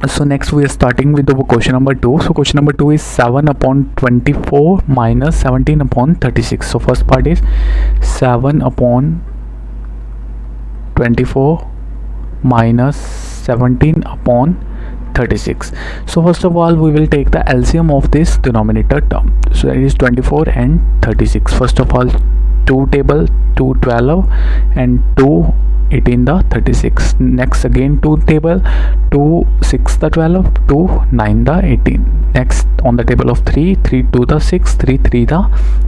So next we are starting with the question number 2. So question number 2 is 7 upon 24 minus 17 upon 36. So first part is 7 upon 24 minus 17 upon 36. So first of all we will take the LCM of this denominator term. So that is 24 and 36. First of all 2 table 2 12 and 2 18 the 36. Next again 2 table 2 6 the 12 2 9 the 18. Next on the table of 3 3 2 the 6 3 3 the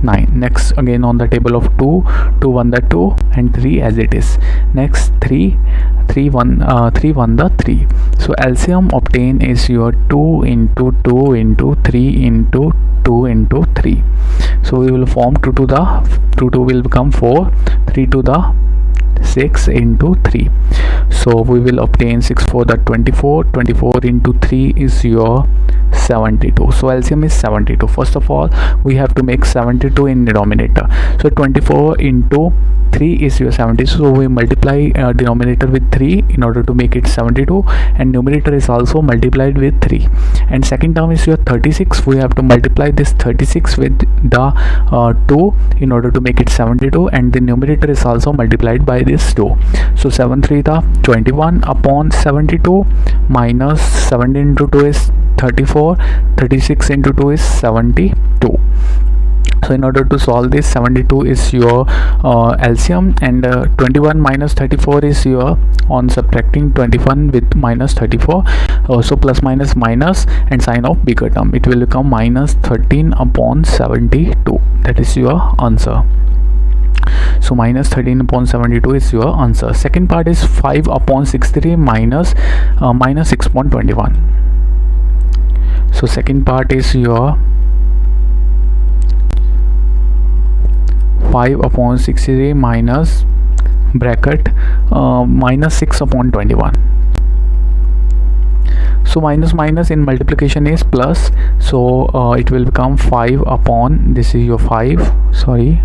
9. Next again on the table of 2 2 1 the 2 and 3 as it is. Next 3 3 1 3 1 the 3. So LCM obtained is your 2 into 2 into 3 into 2 into 3. So we will form 2 to the 2 will become 4, 3 to the 6 into 3. So we will obtain 6 for the 24 into 3 is your 72. So LCM is 72. First of all we have to make 72 in denominator. So 24 into 3 is your 70. So we multiply denominator with 3 in order to make it 72, and numerator is also multiplied with 3. And second term is your 36. We have to multiply this 36 with the 2 in order to make it 72, and the numerator is also multiplied by this 2. So 7 3 the 21 upon 72 minus 17 into 2 is 34, 36 into 2 is 72. So in order to solve this, 72 is your LCM, and 21 minus 34 is your, on subtracting 21 with minus 34, so plus minus minus and sign of bigger term, it will become minus 13 upon 72. That is your answer. So minus 13 upon 72 is your answer. Second part is 5 upon 63 minus 6 upon 21. So second part is your 5 upon 63 minus bracket minus 6 upon 21. So minus minus in multiplication is plus, so it will become 5 upon, this is your 5, sorry,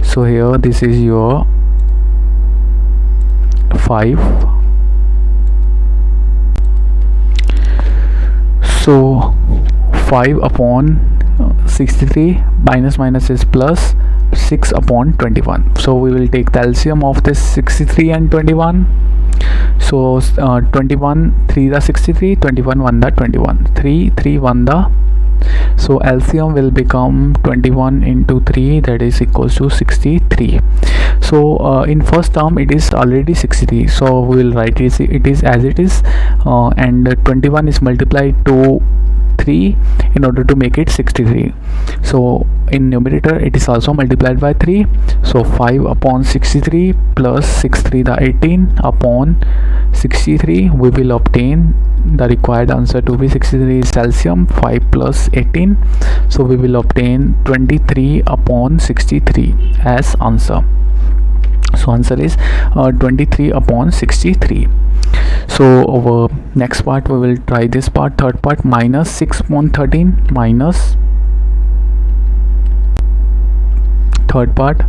so here this is your 5. So 5 upon 63 minus minus is plus 6 upon 21. So we will take the LCM of this 63 and 21. So 21 3 the 63, 21 1 the 21, 3 3 1 the, so LCM will become 21 into 3, that is equals to 63. So in first term it is already 63, so we will write it is as it is, and 21 is multiplied to 3 in order to make it 63. So in numerator it is also multiplied by 3. So 5 upon 63 plus 6 3 the 18 upon 63. We will obtain the required answer to be 63 is LCM 5 plus 18. So we will obtain 23 upon 63 as answer. So answer is 23 upon 63. So over next part we will try this part, third part, minus 6 upon 13 minus, third part,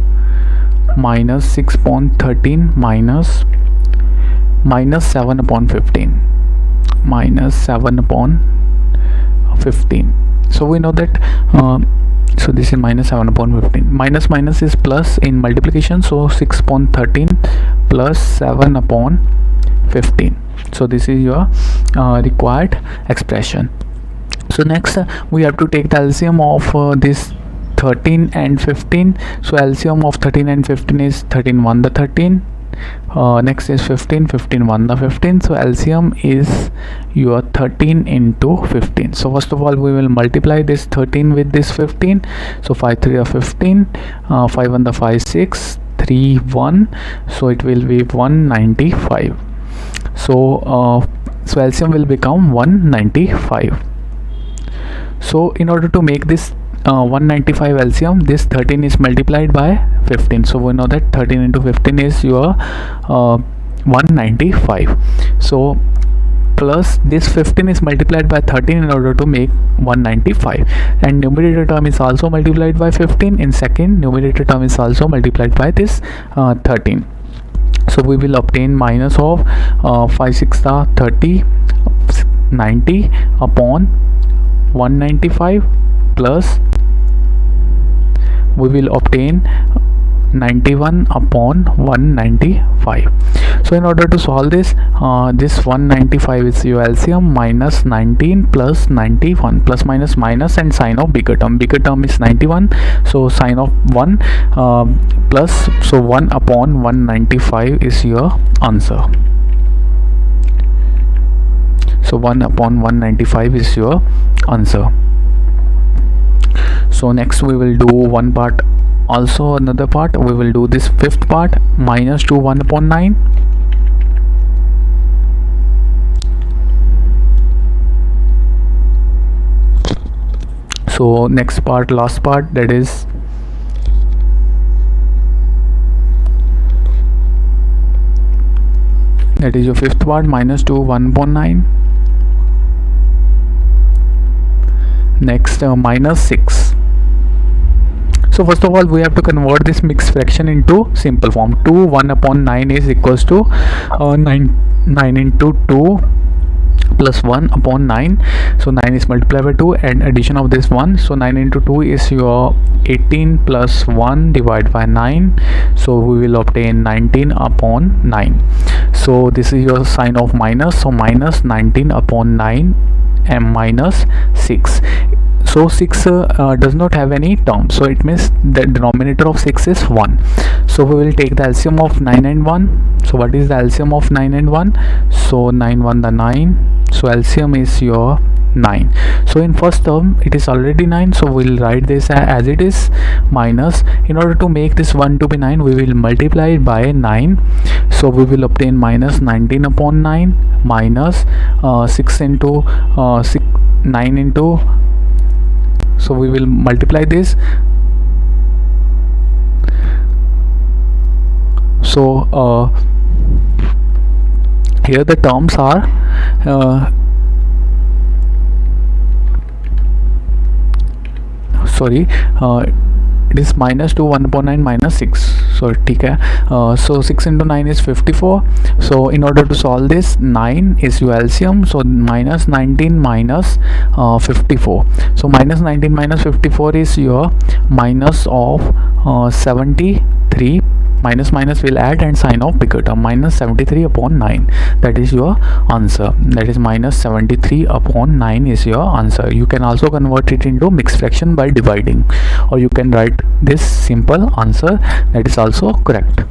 minus 6 upon 13 minus 7 upon 15, minus 7 upon 15. So we know that so this is minus 7 upon 15. Minus minus is plus in multiplication, so 6 upon 13 plus 7 upon 15. So this is your required expression. So next we have to take the LCM of this 13 and 15. So LCM of 13 and 15 is 13 1 the 13. Next is 15 15 1 the 15. So LCM is your 13 into 15. So first of all we will multiply this 13 with this 15. So 5 3 are 15, 5 1 the 5 6, 3 1, so it will be 195. So LCM will become 195. So in order to make this 195 LCM, this 13 is multiplied by 15. So we know that 13 into 15 is your 195. So plus this 15 is multiplied by 13 in order to make 195, and numerator term is also multiplied by 15. In second, numerator term is also multiplied by this 13. So we will obtain minus of 5 6 30, 90 upon 195 plus we will obtain 91 upon 195. So in order to solve this, this 195 is your LCM, minus 19 plus 91, plus minus minus and sign of bigger term is 91, so sign of 1 plus, so 1 upon 195 is your answer. So 1 upon 195 is your answer. So next we will do one part, also another part. We will do this fifth part, minus 2 1 upon 9. So next part, last part, that is your fifth part, minus 2 1 upon 9. Next minus 6. So first of all we have to convert this mixed fraction into simple form. 2 1 upon 9 is equals to 9 into 2 plus 1 upon 9. So 9 is multiplied by 2 and addition of this 1. So 9 into 2 is your 18 plus 1 divided by 9. So we will obtain 19 upon 9. So this is your sign of minus. So minus 19 upon 9 and minus 6. So 6 does not have any term, so it means the denominator of 6 is 1. So we will take the LCM of 9 and 1. So what is the LCM of 9 and 1? So 9 1 the 9. So LCM is your 9. So in first term it is already 9, so we'll write this as it is, minus, in order to make this 1 to be 9 we will multiply it by 9. So we will obtain minus 19 upon 9 minus 6 into 9 into, so we will multiply this. So here the terms are it is minus 2 1 upon 9 minus 6. So ठीक है, so 6 into 9 is 54. So in order to solve this, 9 is your LCM, so minus 19 minus 54. So minus 19 minus 54 is your minus of 73. Minus minus will add and sign of bigger term, minus 73 upon 9. That is your answer. That is minus 73 upon 9 is your answer. You can also convert it into mixed fraction by dividing, or you can write this simple answer. That is also correct.